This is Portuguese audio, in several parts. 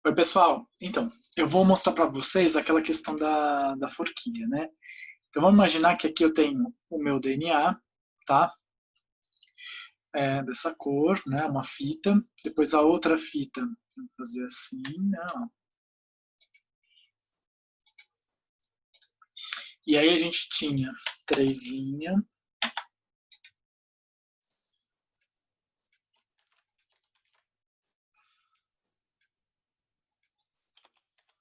Oi, pessoal. Então, eu vou mostrar para vocês aquela questão da forquilha, né? Então, vamos imaginar que aqui eu tenho o meu DNA, tá? Dessa cor, né? Uma fita. Depois a outra fita, vou fazer assim, né? Ó. E aí a gente tinha 3 linhas,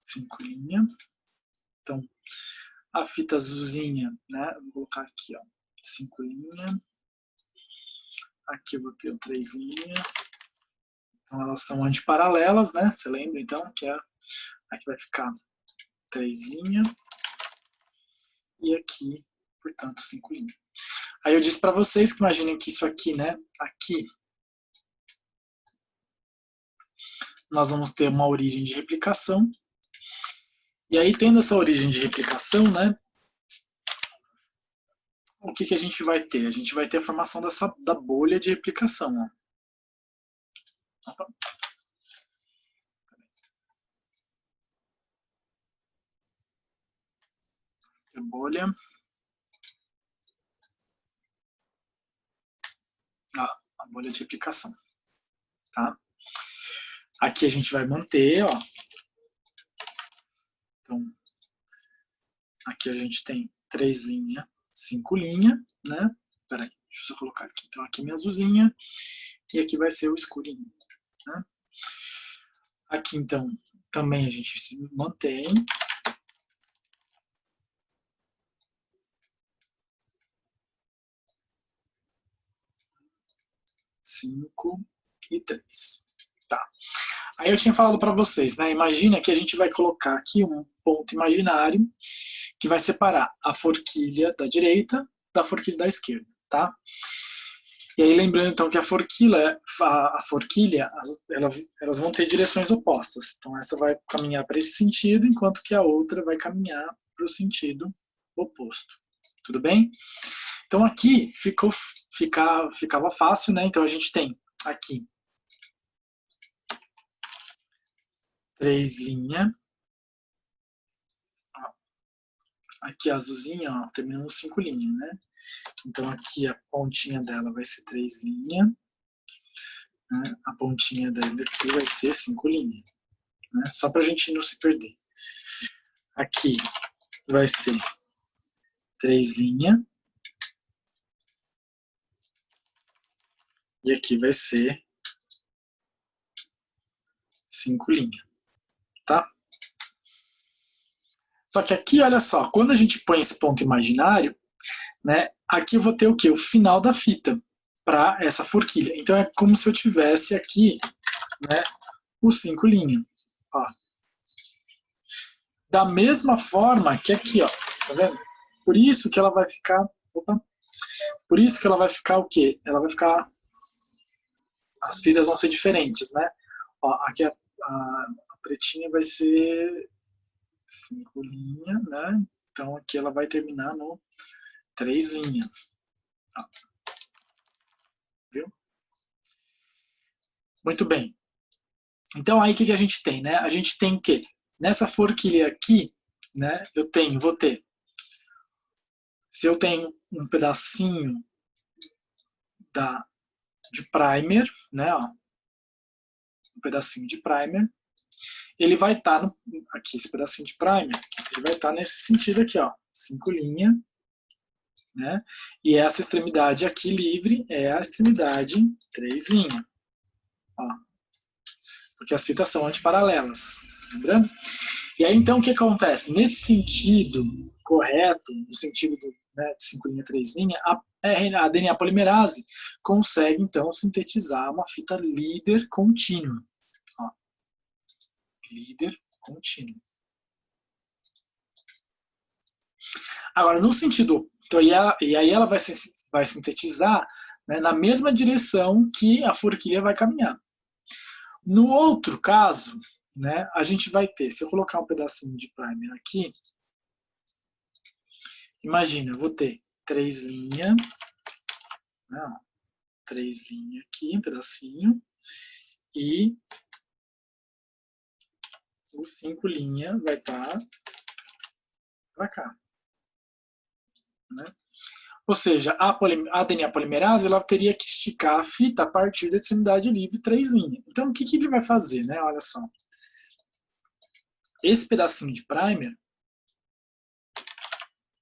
5 linhas. Então, a fita azulzinha, né? Vou colocar aqui, ó, 5 linhas. Aqui eu vou ter 3 linhas. Então, elas são antiparalelas, né? Você lembra, então, que aqui vai ficar 3 linhas. E aqui, portanto, 5 linhas. Aí eu disse para vocês que imaginem que isso aqui, né? Aqui nós vamos ter uma origem de replicação. E aí, tendo essa origem de replicação, né? O que a gente vai ter? A gente vai ter a formação da bolha de replicação. Ó. A bolha. A bolha de replicação. Tá? Aqui a gente vai manter, ó. Então, aqui a gente tem 3 linhas, 5 linhas, né? Peraí, deixa eu só colocar aqui. Então, aqui minha azulzinha e aqui vai ser o escurinho, né? Aqui, então, também a gente se mantém. 5 e 3. Tá. Aí eu tinha falado para vocês, né? Imagina que a gente vai colocar aqui um ponto imaginário que vai separar a forquilha da direita da forquilha da esquerda, tá? E aí lembrando então que a forquilha elas vão ter direções opostas. Então essa vai caminhar para esse sentido, enquanto que a outra vai caminhar para o sentido oposto. Tudo bem? Então aqui ficava fácil, né? Então a gente tem aqui 3 linhas. Aqui a azulzinha, ó, terminamos 5 linhas, né? Então aqui a pontinha dela vai ser 3 linhas. Né? A pontinha dele aqui vai ser 5 linhas. Né? Só para a gente não se perder. Aqui vai ser 3 linhas. E aqui vai ser 5 linhas. Tá? Só que aqui, olha só, quando a gente põe esse ponto imaginário, né, aqui eu vou ter o quê? O final da fita para essa forquilha. Então é como se eu tivesse aqui, né, os 5 linhas. Ó. Da mesma forma que aqui, ó, tá vendo? Por isso que ela vai ficar, por isso que ela vai ficar o quê? Ela vai ficar, as fitas vão ser diferentes, né? Ó, aqui a pretinha vai ser 5 linhas, né? Então aqui ela vai terminar no 3 linhas. Ó. Viu? Muito bem. Então aí o que a gente tem, né? A gente tem que nessa forquilha aqui, né? Vou ter, se eu tenho um pedacinho de primer, né? Ó, um pedacinho de primer, ele vai estar aqui esse pedacinho de primer, ele vai estar nesse sentido aqui, ó, 5 linhas, né? E essa extremidade aqui livre é a extremidade 3 linhas, ó, porque as fitas são antiparalelas, lembrando? E aí, então, o que acontece? Nesse sentido correto, no sentido de 5 linha, 3 linha, a DNA polimerase consegue, então, sintetizar uma fita líder contínua. Ó, líder contínuo. Agora, no sentido... Então, e aí ela vai sintetizar, né, na mesma direção que a forquilha vai caminhar. No outro caso, né, a gente vai ter, se eu colocar um pedacinho de primer aqui, imagina, eu vou ter 3 linhas, né, 3 linhas aqui, um pedacinho, e o 5' vai estar para cá. Né? Ou seja, a DNA polimerase ela teria que esticar a fita a partir da extremidade livre 3'. Então, o que ele vai fazer? Né? Olha só. Esse pedacinho de primer,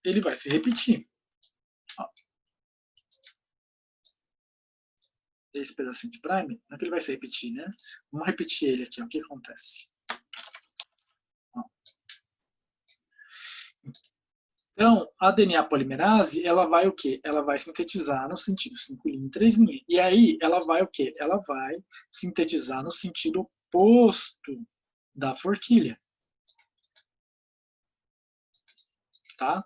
ele vai se repetir. Ó. Esse pedacinho de primer, não é que ele vai se repetir, né? Vamos repetir ele aqui, ó. O que acontece? Ó. Então, a DNA polimerase, ela vai o quê? Ela vai sintetizar no sentido 5' e 3'. E aí, ela vai o quê? Ela vai sintetizar no sentido oposto da forquilha. Tá?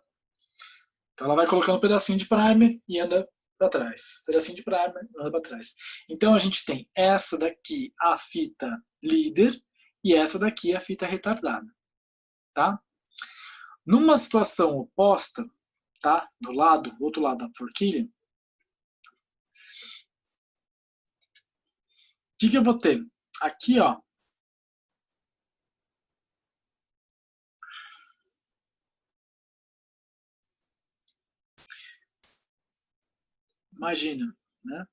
Então, ela vai colocando um pedacinho de primer e anda para trás. Pedacinho de primer, anda para trás. Então, a gente tem essa daqui, a fita líder, e essa daqui, a fita retardada. Tá? Numa situação oposta, tá? Do outro lado da forquilha, o que eu vou ter? Aqui, ó. Imagina, né?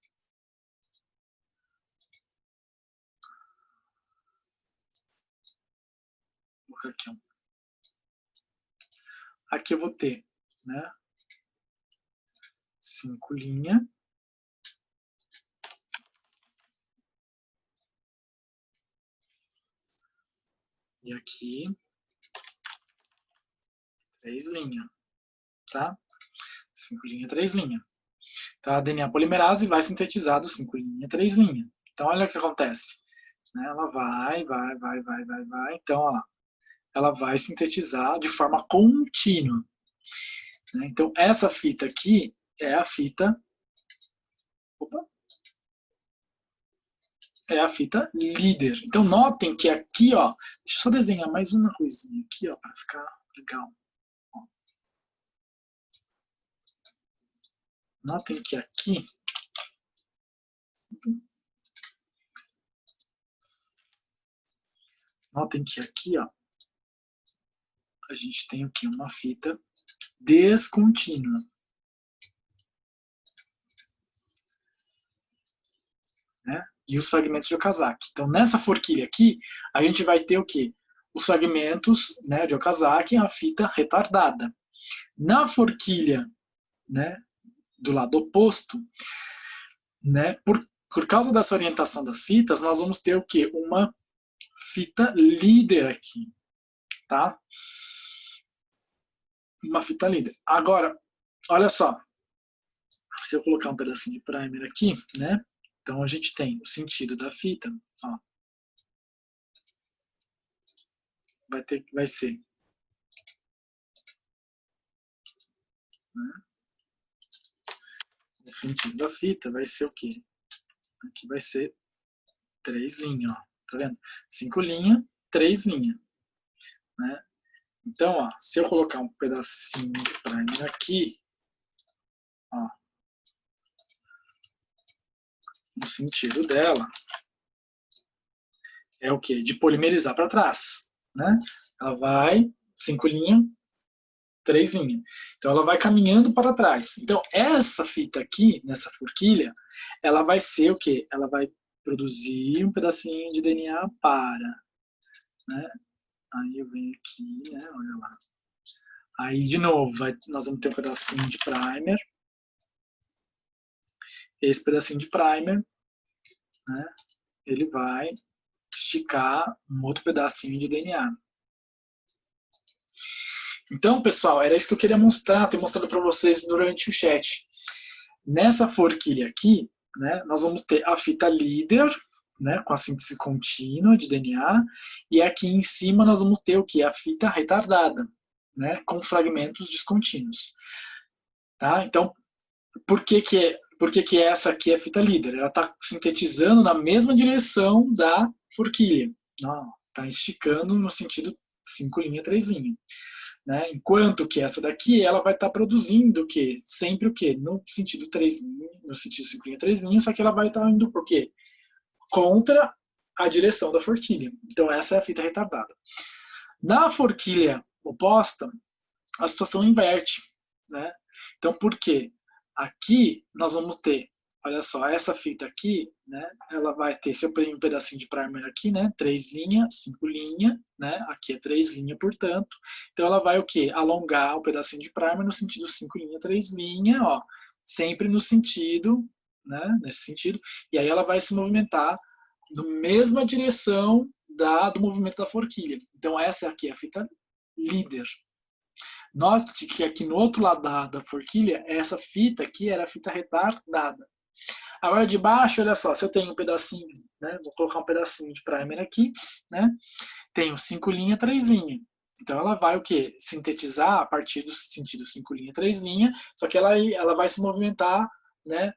Vou colocar aqui, ó. Aqui eu vou ter, né? 5'. E aqui, 3', tá? 5', 3'. Então, a DNA polimerase vai sintetizar do 5', 3'. Então, olha o que acontece. Né? Ela vai. Então, ó, ela vai sintetizar de forma contínua. Né? Então, essa fita aqui é a fita... Opa! É a fita líder. Então, notem que aqui, ó... Deixa eu só desenhar mais uma coisinha aqui, ó, para ficar legal. Ó. Notem que aqui... Notem que aqui, ó, a gente tem o quê? Uma fita descontínua. Né? E os fragmentos de Okazaki. Então, nessa forquilha aqui, a gente vai ter o quê? Os fragmentos, né, de Okazaki, a fita retardada. Na forquilha, né, do lado oposto, né, por causa dessa orientação das fitas, nós vamos ter o quê? Uma fita líder aqui. Tá? Uma fita líder. Agora, olha só. Se eu colocar um pedacinho de primer aqui, né? Então, a gente tem o sentido da fita, ó. Vai ser. Né? O sentido da fita vai ser o quê? Aqui vai ser 3', ó. Tá vendo? 5', 3'. Né? Então, ó, se eu colocar um pedacinho de primer aqui, ó, o sentido dela é o quê? De polimerizar para trás. Né? Ela vai 5', 3'. Então, ela vai caminhando para trás. Então, essa fita aqui, nessa forquilha, ela vai ser o quê? Ela vai produzir um pedacinho de DNA para. Né? Aí eu venho aqui, né? Olha lá. Aí, de novo, nós vamos ter um pedacinho de primer. Esse pedacinho de primer, né? Ele vai esticar um outro pedacinho de DNA. Então, pessoal, era isso que eu queria mostrar, ter mostrado para vocês durante o chat. Nessa forquilha aqui, né, nós vamos ter a fita líder, né, com a síntese contínua de DNA, e aqui em cima nós vamos ter o que? A fita retardada, né, com fragmentos descontínuos. Tá? Então, por que essa aqui é a fita líder? Ela está sintetizando na mesma direção da forquilha. Está esticando no sentido 5', 3'. Né? Enquanto que essa daqui, ela vai estar produzindo o quê? Sempre o quê? No sentido 3', no sentido 5', 3', só que ela vai estar indo por quê? Contra a direção da forquilha. Então, essa é a fita retardada. Na forquilha oposta, a situação inverte, né? Então, por quê? Aqui nós vamos ter, olha só, essa fita aqui, né? Ela vai ter, se eu pegar um pedacinho de primer aqui, né? 3 linhas, 5 linhas, né? Aqui é 3 linhas, portanto. Então, ela vai o quê? Alongar o pedacinho de primer no sentido 5 linhas, 3 linhas, ó. Sempre no sentido, né? Nesse sentido. E aí ela vai se movimentar na mesma direção do movimento da forquilha. Então, essa aqui é a fita líder. Note que aqui no outro lado da forquilha, essa fita aqui era a fita retardada. Agora de baixo, olha só, se eu tenho um pedacinho, né, vou colocar um pedacinho de primer aqui, né, tenho 5 linhas, 3 linhas. Então ela vai o quê? Sintetizar a partir do sentido 5 linhas, 3 linhas, só que ela vai se movimentar, né,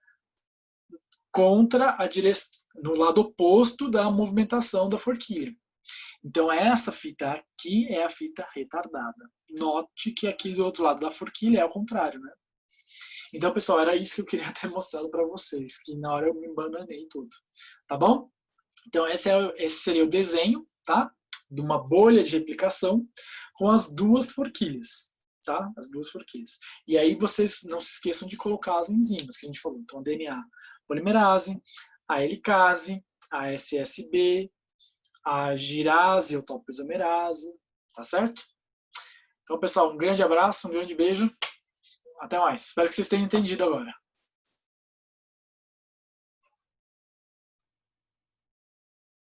contra a direção, no lado oposto da movimentação da forquilha. Então essa fita aqui é a fita retardada. Note que aqui do outro lado da forquilha é o contrário, né? Então, pessoal, era isso que eu queria ter mostrado para vocês, que na hora eu me bananei tudo. Tá bom? Então esse seria o desenho, tá? De uma bolha de replicação com as duas forquilhas, tá? As duas forquilhas. E aí vocês não se esqueçam de colocar as enzimas que a gente falou. Então, a DNA polimerase, a helicase, a SSB, a girase ou topoisomerase, tá certo? Então, pessoal, um grande abraço, um grande beijo. Até mais. Espero que vocês tenham entendido agora.